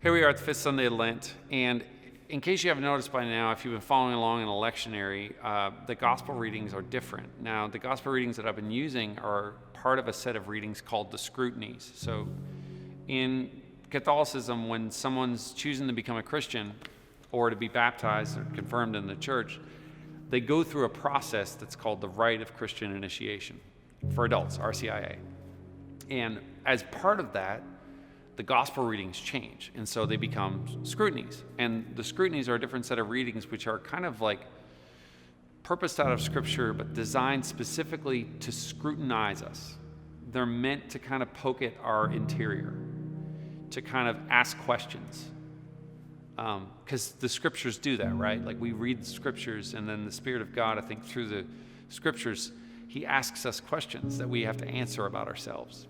Here we are at the fifth Sunday of Lent, and in case you haven't noticed by now, if you've been following along in a lectionary, the gospel readings are different. Now, the gospel readings that I've been using are part of a set of readings called the scrutinies. So in Catholicism, when someone's choosing to become a Christian or to be baptized or confirmed in the church, they go through a process that's called the Rite of Christian Initiation for adults, RCIA. And as part of that, the gospel readings change, and so they become scrutinies. And the scrutinies are a different set of readings which are kind of like purposed out of Scripture, but designed specifically to scrutinize us. They're meant to kind of poke at our interior, to kind of ask questions. Because the Scriptures do that, right? Like we read the Scriptures, and then the Spirit of God, I think through the Scriptures, He asks us questions that we have to answer about ourselves.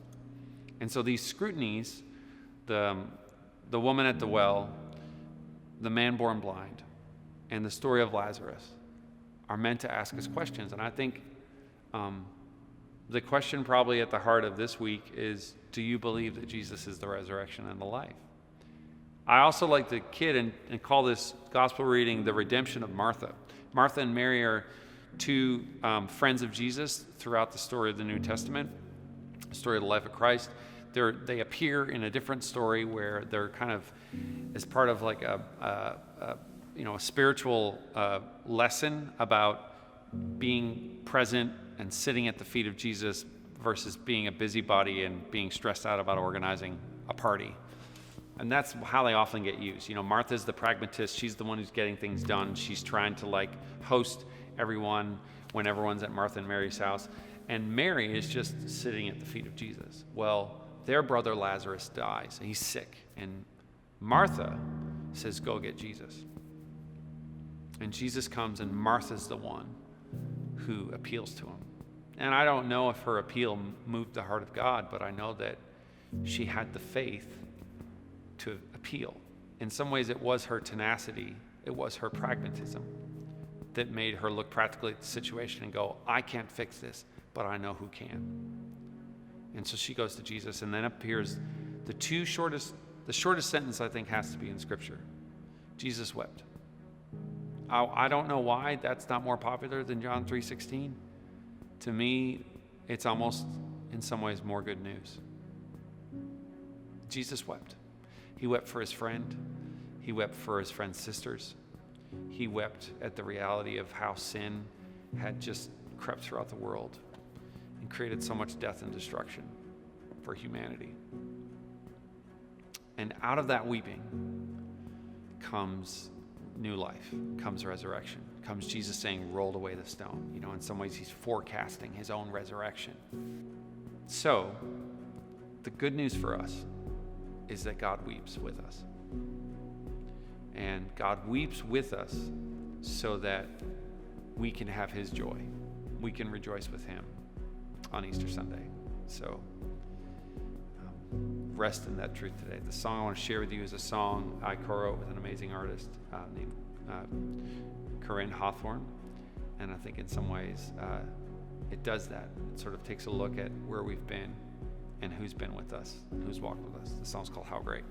And so these scrutinies, the woman at the well, the man born blind, and the story of Lazarus are meant to ask us questions. And I think the question probably at the heart of this week is, do you believe that Jesus is the resurrection and the life? I also like the kid and call this gospel reading the redemption of Martha. Martha and Mary are two friends of Jesus throughout the story of the New Testament, the story of the life of Christ. They appear in a different story where they're kind of as part of like a spiritual lesson about being present and sitting at the feet of Jesus versus being a busybody and being stressed out about organizing a party. And that's how they often get used. You know, Martha's the pragmatist. She's the one who's getting things done. She's trying to like host everyone when everyone's at Martha and Mary's house. And Mary is just sitting at the feet of Jesus. Well, their brother Lazarus dies. He's sick. And Martha says, go get Jesus. And Jesus comes, and Martha's the one who appeals to him. And I don't know if her appeal moved the heart of God, but I know that she had the faith to appeal. In some ways, it was her tenacity, it was her pragmatism that made her look practically at the situation and go, I can't fix this, but I know who can. And so she goes to Jesus, and then appears the shortest sentence I think has to be in Scripture. Jesus wept. I don't know why that's not more popular than John 3:16. To me, it's almost in some ways more good news. Jesus wept. He wept for his friend. He wept for his friend's sisters. He wept at the reality of how sin had just crept throughout the world and created so much death and destruction for humanity. And out of that weeping comes new life, comes resurrection, comes Jesus saying, rolled away the stone. You know, in some ways he's forecasting his own resurrection. So, the good news for us is that God weeps with us. And God weeps with us so that we can have his joy. We can rejoice with him on Easter Sunday. So rest in that truth today. The song I want to share with you is a song I co-wrote with an amazing artist named Corinne Hawthorne. And I think in some ways it does that. It sort of takes a look at where we've been and who's been with us and who's walked with us. The song's called How Great.